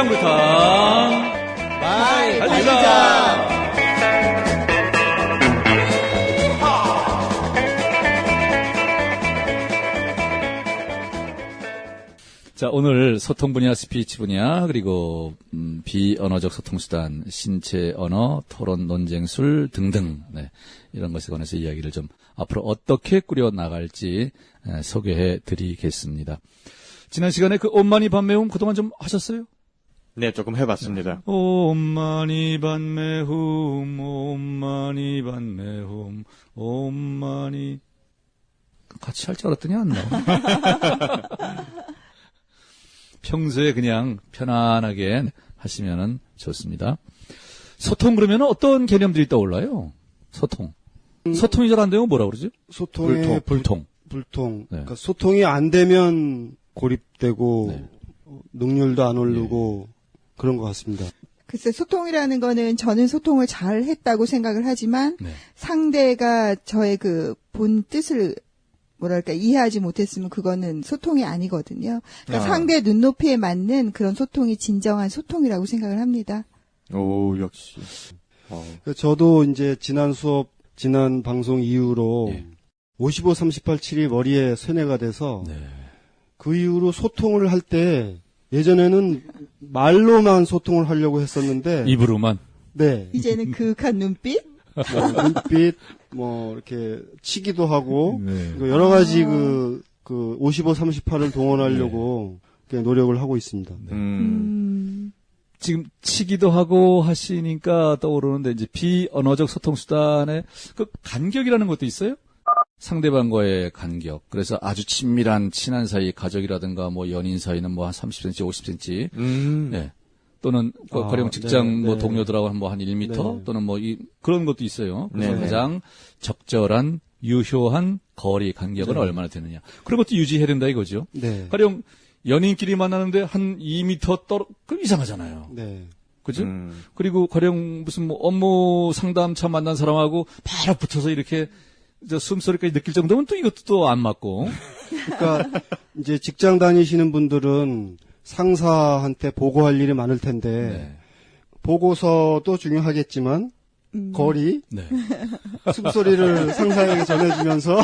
해장부탕 달리자. 자, 오늘 소통 분야, 스피치 분야, 그리고 비언어적 소통수단, 신체 언어, 토론, 논쟁술 등등, 네, 이런 것에 관해서 이야기를 좀 앞으로 어떻게 꾸려나갈지 소개해 드리겠습니다. 지난 시간에 그 엄마니 반매움 그동안 좀 하셨어요? 네, 조금 해봤습니다. 엄마니 반매움, 엄마니 반매움, 엄마니. 같이 할 줄 알았더니 안 나와. 평소에 그냥 편안하게 하시면 좋습니다. 소통 그러면 어떤 개념들이 떠올라요? 소통. 소통이 잘 안 되면 뭐라 그러죠? 소통의 불통. 불통. 네. 그러니까 소통이 안 되면 고립되고 네. 능률도 안 오르고 그런 것 같습니다. 글쎄, 소통이라는 거는 저는 소통을 잘 했다고 생각을 하지만 네. 상대가 저의 그 본 뜻을 뭐랄까 이해하지 못했으면 그거는 소통이 아니거든요. 그러니까 상대 눈높이에 맞는 그런 소통이 진정한 소통이라고 생각을 합니다. 오, 역시. 저도 이제 지난 방송 이후로 예. 55, 38, 7이 머리에 세뇌가 돼서 네. 그 이후로 소통을 할 때 예전에는 말로만 소통을 하려고 했었는데 입으로만. 네. 이제는 그윽한 눈빛? 눈빛 이렇게 치기도 하고 네. 여러 가지 그 55, 38을 동원하려고 이렇게 노력을 하고 있습니다. 지금 치기도 하고 하시니까 떠오르는데 이제 비언어적 소통 수단에 그 간격이라는 것도 있어요? 상대방과의 간격. 그래서 아주 친한 사이, 가족이라든가 뭐 연인 사이는 뭐 한 30cm, 50cm. 네. 또는 가령 직장 네, 뭐 네. 동료들하고 뭐 한 1m 네. 또는 뭐 그런 것도 있어요. 그래서 네. 가장 적절한 유효한 거리 간격은 네. 얼마나 되느냐. 그런 것도 유지해야 된다 이거죠. 네. 가령 연인끼리 만나는데 한 2m 그럼 이상하잖아요. 네. 그죠? 그리고 가령 무슨 뭐 업무 상담차 만난 사람하고 바로 붙어서 이렇게 숨소리까지 느낄 정도면 또 이것도 또 안 맞고. 그러니까 이제 직장 다니시는 분들은 상사한테 보고할 일이 많을 텐데 네. 보고서도 중요하겠지만 거리, 네. 숨소리를 상사에게 전해주면서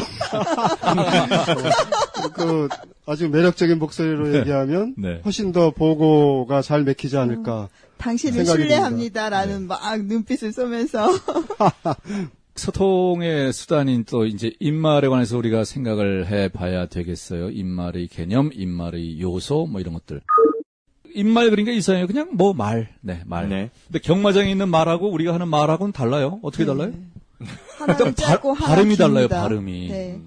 그 아주 매력적인 목소리로 얘기하면 네. 훨씬 더 보고가 잘 맥히지 않을까. 당신을 생각이 신뢰합니다라는 막 눈빛을 쏘면서 소통의 수단인 또 이제 입말에 관해서 우리가 생각을 해봐야 되겠어요. 입말의 개념, 입말의 요소, 뭐 이런 것들. 입말 그러니까 이상해요. 그냥 뭐 말, 네, 말. 네. 근데 경마장에 있는 말하고 우리가 하는 말하고는 달라요. 어떻게 달라요? 하나는 짧고 하나 발음이 깁니다. 달라요. 발음이. 네.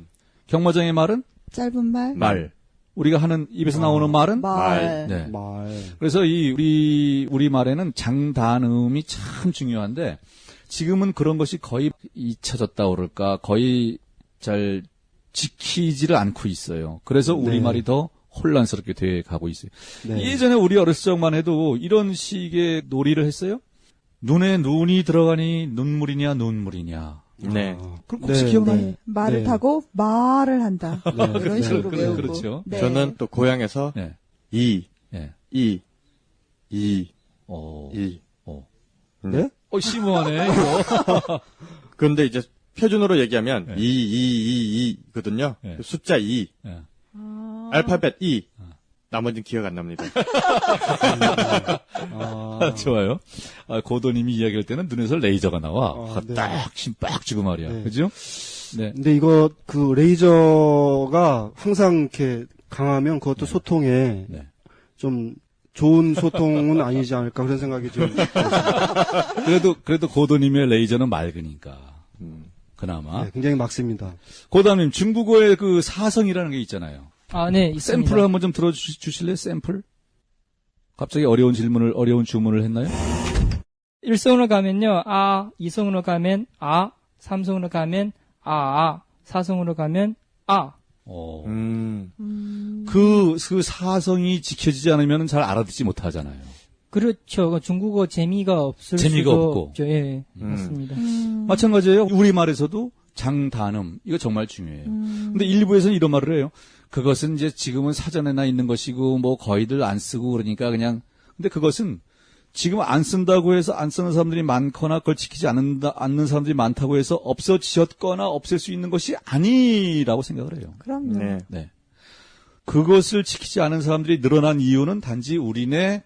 경마장의 말은 짧은 말, 말. 우리가 하는 입에서 나오는 말은 말. 네. 말. 그래서 우리 말에는 장단음이 참 중요한데 지금은 그런 것이 거의 잊혀졌다 그럴까 거의 잘 지키지를 않고 있어요. 그래서 우리말이 더 혼란스럽게 돼 가고 있어요. 네. 예전에 우리 어렸을 적만 해도 이런 식의 놀이를 했어요. 눈에 눈이 들어가니 눈물이냐 눈물이냐. 네. 그럼 혹시 기억나요? 네. 말을 네. 타고 말을 한다. 이런 식으로 배우고. 그렇죠. 네. 저는 또 고향에서 네. 이, 네. 이, 네? 심오하네, 이거. 그런데 이제 표준어로 얘기하면 네. 이거든요. 네. 숫자 2, 네. 알파벳 2. 나머지는 기억 안 납니다. 좋아요. 고도님이 이야기할 때는 눈에서 레이저가 나와. 네. 딱, 힘 빡 주고 말이야. 네. 그죠? 네. 근데 이거 그 레이저가 항상 이렇게 강하면 그것도 소통에 네. 좀 좋은 소통은 아니지 않을까 그런 생각이 좀. 그래도 고도님의 레이저는 맑으니까. 그나마. 네, 굉장히 막습니다. 고도님, 중국어의 그 사성이라는 게 있잖아요. 네, 있습니다. 샘플을 한번 좀 들어주실래요? 샘플? 갑자기 어려운 주문을 했나요? 1성으로 가면요, 이성으로 가면 삼성으로 가면 사성으로 가면 그 사성이 지켜지지 않으면 잘 알아듣지 못하잖아요. 그렇죠. 중국어 재미가 없을 재미가 수도 없고. 없죠. 예, 맞습니다. 마찬가지예요. 우리말에서도 장단음, 이거 정말 중요해요. 근데 일부에서는 이런 말을 해요. 그것은 이제 지금은 사전에나 있는 것이고, 뭐 거의들 안 쓰고 그러니까 그냥, 근데 그것은 지금 안 쓴다고 해서 안 쓰는 사람들이 많거나 그걸 지키지 않는 사람들이 많다고 해서 없어지었거나 없앨 수 있는 것이 아니라고 생각을 해요. 그럼요. 네. 네. 그것을 지키지 않은 사람들이 늘어난 이유는 단지 우리네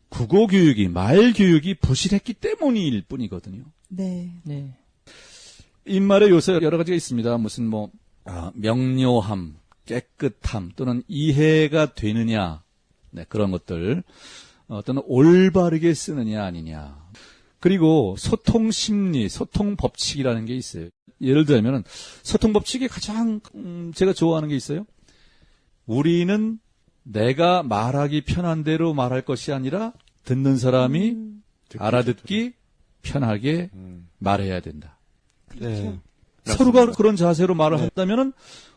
국어 교육이, 말 교육이 부실했기 때문일 뿐이거든요. 네. 네. 인말에 요새 여러 가지가 있습니다. 무슨 명료함, 깨끗함 또는 이해가 되느냐, 네, 그런 것들, 또는 올바르게 쓰느냐 아니냐. 그리고 소통 심리, 소통 법칙이라는 게 있어요. 예를 들면 소통 법칙에 가장 제가 좋아하는 게 있어요. 우리는 내가 말하기 편한 대로 말할 것이 아니라 듣는 사람이 알아듣기 편하게 말해야 된다. 네. 서로가 그런 자세로 말을 한다면은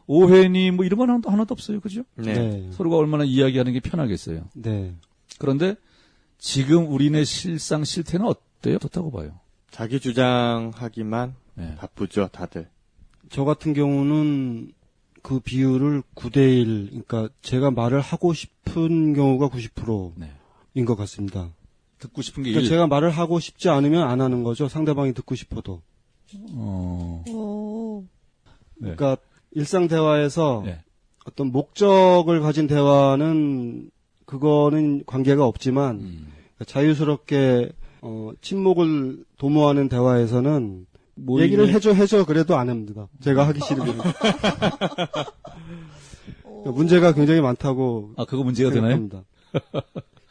오해니 뭐 이런 건 하나도 없어요. 그죠? 네. 네. 서로가 얼마나 이야기하는 게 편하겠어요. 네. 그런데 지금 우리네 실상 실태는 어때요? 좋다고 봐요. 자기 주장하기만 네. 바쁘죠, 다들. 저 같은 경우는 그 비율을 9대1, 그러니까 제가 말을 하고 싶은 경우가 90%인 네. 것 같습니다. 듣고 싶은 게 그러니까 제가 말을 하고 싶지 않으면 안 하는 거죠. 상대방이 듣고 싶어도. 오. 네. 그러니까 일상 대화에서 네. 어떤 목적을 가진 대화는 그거는 관계가 없지만 자유스럽게 침묵을 도모하는 대화에서는 뭐 얘기를 이게- 해줘 그래도 안 합니다. 제가 하기 싫으면. 그러니까 문제가 굉장히 많다고 아, 그거 문제가 되나요? 생각합니다.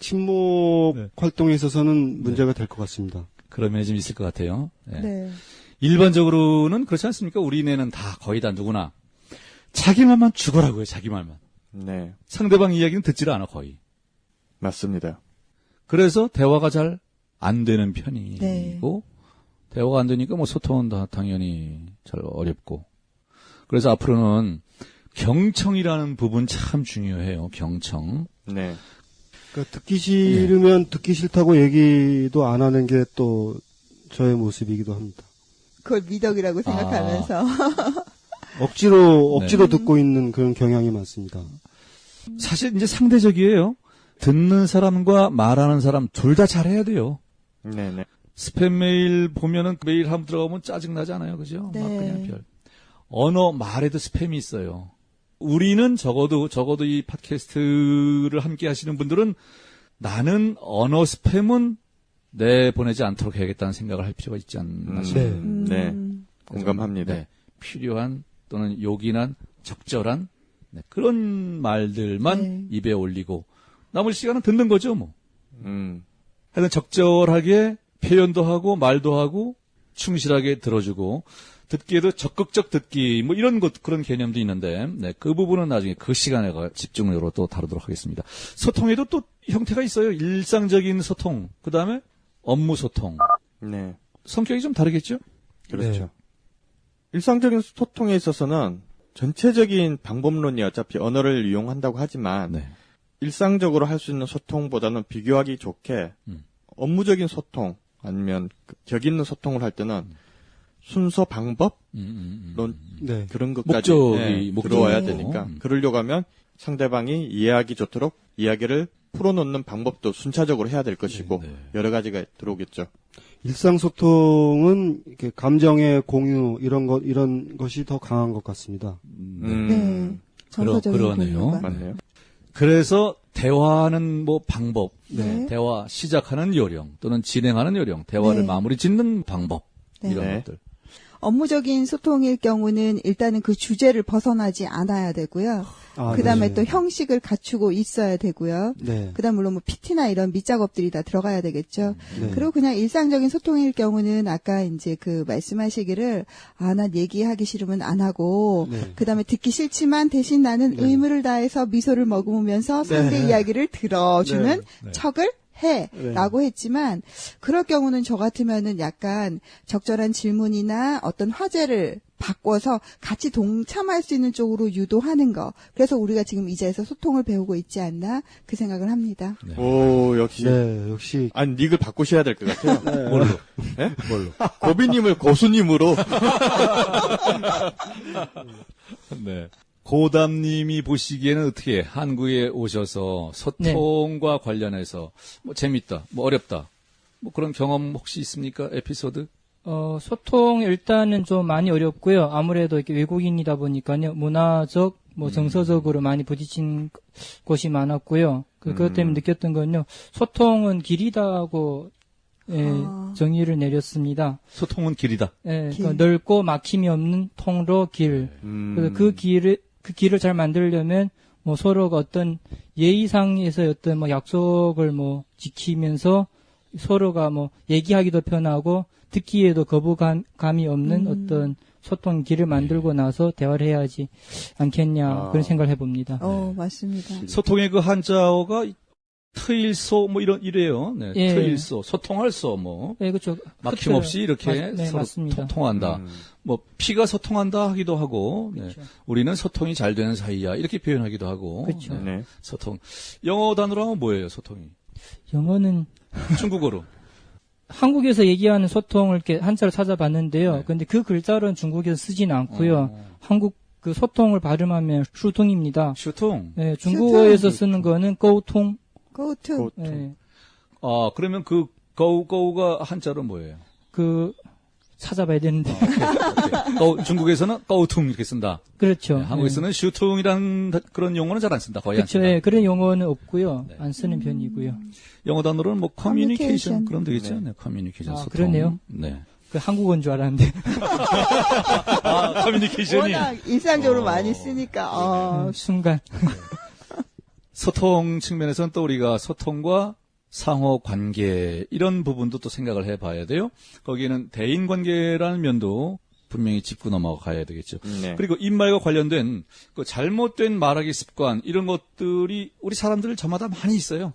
침묵 네. 활동에 있어서는 문제가 될 것 같습니다. 그런 면이 좀 있을 것 같아요. 네. 네. 일반적으로는 그렇지 않습니까? 우리네는 다 거의 다 누구나 자기 말만 죽어라고요. 자기 말만. 네. 상대방 이야기는 듣지를 않아 거의. 맞습니다. 그래서 대화가 잘 안 되는 편이고 네. 대화가 안 되니까 뭐 소통은 다 당연히 잘 어렵고. 그래서 앞으로는 경청이라는 부분 참 중요해요. 경청. 네. 그러니까 듣기 싫으면 듣기 싫다고 얘기도 안 하는 게 또 저의 모습이기도 합니다. 그걸 미덕이라고 생각하면서. 억지로 네. 듣고 있는 그런 경향이 많습니다. 사실 이제 상대적이에요. 듣는 사람과 말하는 사람 둘 다 잘해야 돼요. 네네. 스팸 메일 보면은 메일 한번 들어가면 짜증나지 않아요. 그죠? 네. 막 그냥 별. 언어 말에도 스팸이 있어요. 우리는 적어도 이 팟캐스트를 함께 하시는 분들은 나는 언어 스팸은 내보내지 않도록 해야겠다는 생각을 할 필요가 있지 않나 싶어요. 네. 공감합니다. 네. 필요한 또는 요긴한 적절한 네, 그런 말들만 네. 입에 올리고 남을 시간은 듣는 거죠, 뭐. 하여튼 적절하게 표현도 하고 말도 하고 충실하게 들어주고 듣기에도 적극적 듣기 뭐 이런 것 그런 개념도 있는데 네, 그 부분은 나중에 그 시간에 집중적으로 또 다루도록 하겠습니다. 소통에도 또 형태가 있어요. 일상적인 소통, 그 다음에 업무 소통. 네. 성격이 좀 다르겠죠? 그렇죠. 네. 일상적인 소통에 있어서는 전체적인 방법론이 어차피 언어를 이용한다고 하지만 네. 일상적으로 할 수 있는 소통보다는 비교하기 좋게 업무적인 소통 아니면 격 있는 소통을 할 때는 순서 방법론 네. 그런 것까지 들어와야 목적이고. 되니까 그러려고 하면 상대방이 이해하기 좋도록 이야기를 풀어놓는 방법도 순차적으로 해야 될 것이고 네. 여러 가지가 들어오겠죠. 일상소통은 이렇게 감정의 공유 이런 것이 더 강한 것 같습니다. 네. 정서적인 그러네요. 공유가. 맞네요. 그래서 대화하는 뭐 방법, 네. 대화 시작하는 요령 또는 진행하는 요령, 대화를 네. 마무리 짓는 방법 네. 이런 네. 것들. 업무적인 소통일 경우는 일단은 그 주제를 벗어나지 않아야 되고요. 그 다음에 네. 또 형식을 갖추고 있어야 되고요. 네. 그 다음 물론 뭐 PT나 이런 밑작업들이 다 들어가야 되겠죠. 네. 그리고 그냥 일상적인 소통일 경우는 아까 이제 그 말씀하시기를 난 얘기하기 싫으면 안 하고 네. 그 다음에 듣기 싫지만 대신 나는 네. 의무를 다해서 미소를 머금으면서 상대 네. 이야기를 들어주는 네. 척을 해. 네. 라고 했지만 그럴 경우는 저 같으면은 약간 적절한 질문이나 어떤 화제를 바꿔서 같이 동참할 수 있는 쪽으로 유도하는 거. 그래서 우리가 지금 이 자리에서 소통을 배우고 있지 않나 그 생각을 합니다. 오 역시 네, 역시 아니 닉을 바꾸셔야 될 것 같아요. 뭘로? 네? 뭘로? 고비님을 고수님으로 네. 고담님이 보시기에는 어떻게 한국에 오셔서 소통과 관련해서 뭐 재밌다, 뭐 어렵다, 뭐 그런 경험 혹시 있습니까? 에피소드? 소통 일단은 좀 많이 어렵고요. 아무래도 이렇게 외국인이다 보니까요. 문화적, 뭐 정서적으로 많이 부딪힌 곳이 많았고요. 그것 때문에 느꼈던 건요. 소통은 길이다고 정의를 내렸습니다. 소통은 길이다. 예, 길. 그러니까 넓고 막힘이 없는 통로 길. 그래서 그 길을 잘 만들려면 뭐 서로가 어떤 예의상에서 어떤 뭐 약속을 뭐 지키면서 서로가 뭐 얘기하기도 편하고 듣기에도 거부감이 없는 어떤 소통 길을 만들고 나서 대화를 해야지 않겠냐 그런 생각을 해봅니다. 맞습니다. 소통의 그 한자어가 트일소 뭐 이래요. 네, 예. 트일소, 소통할 소 뭐. 네, 그렇죠. 막힘없이 이렇게 네, 서로 맞습니다. 통한다. 뭐 피가 소통한다 하기도 하고, 네. 그렇죠. 우리는 소통이 잘 되는 사이야 이렇게 표현하기도 하고. 그렇죠. 네. 네. 소통. 영어 단어로 하면 뭐예요, 소통이? 영어는 중국어로. 한국에서 얘기하는 소통을 이렇게 한자로 찾아봤는데요. 네. 근데 그 글자로는 중국에서 쓰지는 않고요. 한국 그 소통을 발음하면 슈통입니다. 슈통. 네, 중국어에서 쓰는 거는沟通. Go to. 네, 그러면 그 거우가 한자로 뭐예요? 그 찾아봐야 되는데. 오케이. 중국에서는 거우퉁 이렇게 쓴다. 그렇죠. 네, 한국에서는 슈퉁이라는 그런 용어는 잘 안 쓴다. 거의 안 그렇죠. 쓴다. 예, 그런 용어는 없고요. 네. 안 쓰는 편이고요. 영어 단어로는 뭐 커뮤니케이션 커뮤니케이션. 그럼 되겠죠. 네. 네, 커뮤니케이션 소통. 그러네요. 네. 그 한국어인 줄 알았는데. 커뮤니케이션이 워낙 일상적으로 많이 쓰니까, 순간. 소통 측면에서는 또 우리가 소통과 상호 관계 이런 부분도 또 생각을 해봐야 돼요. 거기에는 대인 관계라는 면도 분명히 짚고 넘어가야 되겠죠. 네. 그리고 입말과 관련된 그 잘못된 말하기 습관 이런 것들이 우리 사람들 저마다 많이 있어요.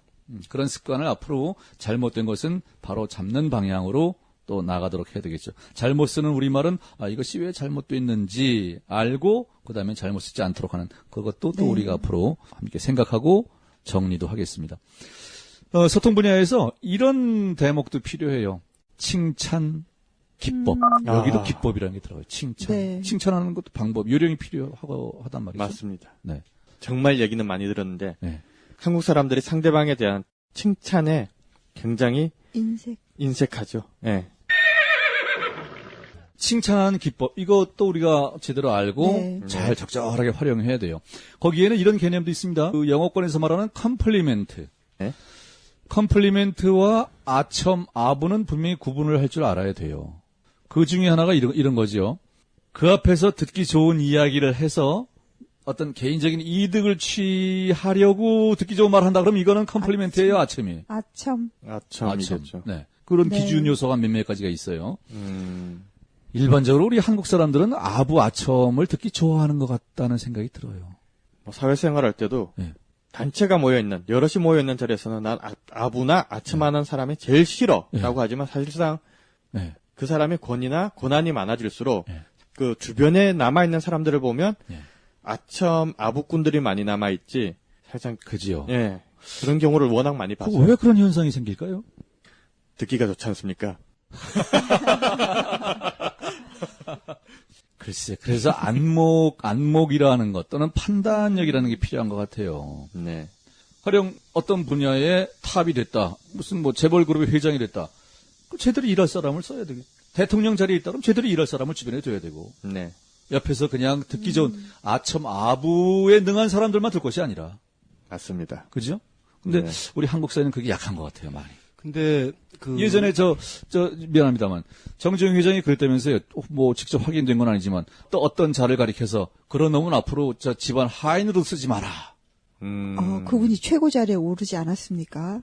그런 습관을 앞으로 잘못된 것은 바로 잡는 방향으로 또 나가도록 해야 되겠죠. 잘못 쓰는 우리말은 이것이 왜 잘못됐는지 알고 그다음에 잘못 쓰지 않도록 하는 그것도 또 네. 우리가 앞으로 함께 생각하고 정리도 하겠습니다. 소통 분야에서 이런 대목도 필요해요. 칭찬, 기법. 여기도 기법이라는 게 들어가요. 칭찬. 네. 칭찬하는 것도 방법, 요령이 필요하고 하단 말이죠. 맞습니다. 네. 정말 얘기는 많이 들었는데 네. 한국 사람들이 상대방에 대한 칭찬에 굉장히 인색하죠. 네. 칭찬하는 기법 이것도 우리가 제대로 알고 네. 잘 적절하게 활용해야 돼요. 거기에는 이런 개념도 있습니다. 그 영어권에서 말하는 컴플리멘트. 네? 컴플리멘트와 아첨, 아부는 분명히 구분을 할 줄 알아야 돼요. 그 중에 하나가 이런 거죠. 그 앞에서 듣기 좋은 이야기를 해서 어떤 개인적인 이득을 취하려고 듣기 좋은 말을 한다 그러면 이거는 컴플리멘트예요, 아첨이에요? 아첨이겠죠. 네. 그런 네. 기준 요소가 몇몇 가지가 있어요. 일반적으로 우리 한국 사람들은 아부, 아첨을 듣기 좋아하는 것 같다는 생각이 들어요. 뭐 사회생활 할 때도 네. 단체가 모여있는, 여럿이 모여있는 자리에서는 난 아부나 아첨하는 사람이 제일 싫어라고 하지만 사실상 네. 그 사람의 권위나 고난이 많아질수록 네. 그 주변에 남아있는 사람들을 보면 네. 아첨, 아부꾼들이 많이 남아있지 살짝 그지요. 예 그런 경우를 워낙 많이 봤어요. 왜 그런 현상이 생길까요? 듣기가 좋지 않습니까? 글쎄, 그래서 안목이라는 것 또는 판단력이라는 게 필요한 것 같아요. 네. 가령 어떤 분야에 탑이 됐다. 무슨 뭐 재벌그룹의 회장이 됐다. 그럼 제대로 일할 사람을 써야 되겠 대통령 자리에 있다 그럼 제대로 일할 사람을 주변에 둬야 되고. 네. 옆에서 그냥 듣기 좋은 아첨, 아부에 능한 사람들만 들 것이 아니라. 맞습니다. 그죠? 근데 네. 우리 한국 사회는 그게 약한 것 같아요, 많이. 근데 예전에 미안합니다만 정주영 회장이 그랬다면서요. 뭐 직접 확인된 건 아니지만 또 어떤 자를 가리켜서 그런 놈은 앞으로 저 집안 하인으로 쓰지 마라. 그분이 최고 자리에 오르지 않았습니까?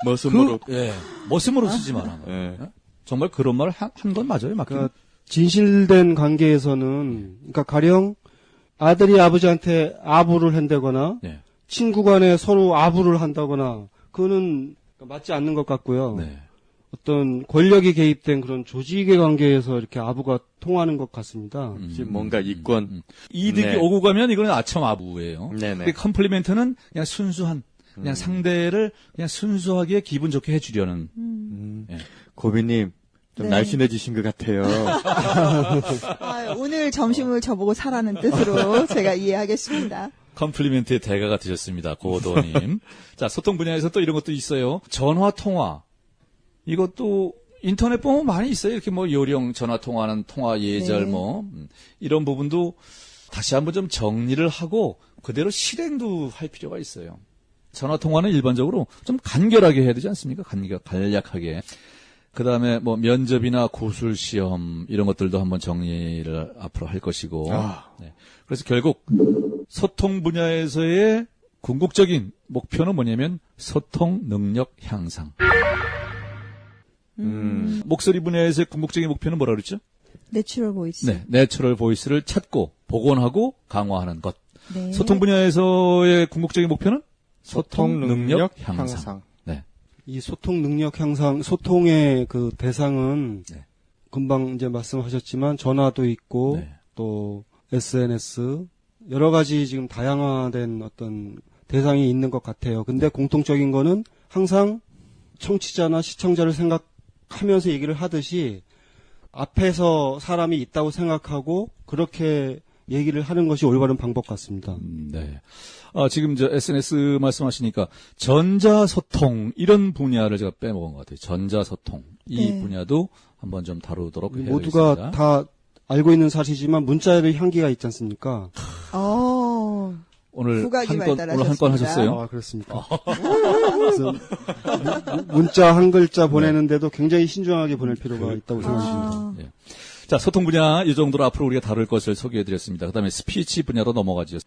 머슴으로. 머슴으로 쓰지 마라. 예. 정말 그런 말을 한 건 맞아요, 맞긴. 그러니까 진실된 관계에서는 그러니까 가령 아들이 아버지한테 아부를 한다거나 네. 친구 간에 서로 아부를 한다거나 그거는 맞지 않는 것 같고요. 네. 어떤 권력이 개입된 그런 조직의 관계에서 이렇게 아부가 통하는 것 같습니다. 지금 뭔가 이권. 이득이 네. 오고 가면 이거는 아첨 아부예요. 네네. 근데 컴플리멘트는 그냥 순수한 그냥 상대를 그냥 순수하게 기분 좋게 해주려는. 예. 고비님 좀 네. 날씬해지신 것 같아요. 아유, 오늘 점심을 저보고 사라는 뜻으로 제가 이해하겠습니다. 컴플리멘트의 대가가 되셨습니다. 고도님. 자, 소통 분야에서 또 이런 것도 있어요. 전화 통화. 이것도 인터넷 보면 많이 있어요. 이렇게 뭐 요령 전화 통화하는 통화 예절 네. 뭐 이런 부분도 다시 한번 좀 정리를 하고 그대로 실행도 할 필요가 있어요. 전화 통화는 일반적으로 좀 간결하게 해야 되지 않습니까? 간략하게. 그다음에 뭐 면접이나 구술 시험 이런 것들도 한번 정리를 앞으로 할 것이고. 네. 그래서 결국 소통 분야에서의 궁극적인 목표는 뭐냐면 소통 능력 향상. 목소리 분야에서의 궁극적인 목표는 뭐라 그랬죠? 내추럴 보이스. 네, 내추럴 보이스를 찾고 복원하고 강화하는 것. 네. 소통 분야에서의 궁극적인 목표는 소통 능력 향상. 네. 이 소통 능력 향상, 소통의 그 대상은 네. 금방 이제 말씀하셨지만 전화도 있고 네. 또 SNS 여러 가지 지금 다양화된 어떤 대상이 있는 것 같아요. 근데 공통적인 거는 항상 청취자나 시청자를 생각하면서 얘기를 하듯이 앞에서 사람이 있다고 생각하고 그렇게 얘기를 하는 것이 올바른 방법 같습니다. 네. 지금 저 SNS 말씀하시니까 전자소통 이런 분야를 제가 빼먹은 것 같아요. 전자소통 이 네. 분야도 한번 좀 다루도록 해야겠습니다. 모두가 다 알고 있는 사실이지만 문자의 향기가 있지 않습니까? 오늘 후각이 오늘 한 건 발달하셨습니다. 하셨어요? 아, 그렇습니까? 그래서 문자 한 글자 보내는데도 굉장히 신중하게 보낼 필요가 있다고 생각합니다. 예. 자, 소통 분야 이 정도로 앞으로 우리가 다룰 것을 소개해드렸습니다. 그다음에 스피치 분야로 넘어가죠.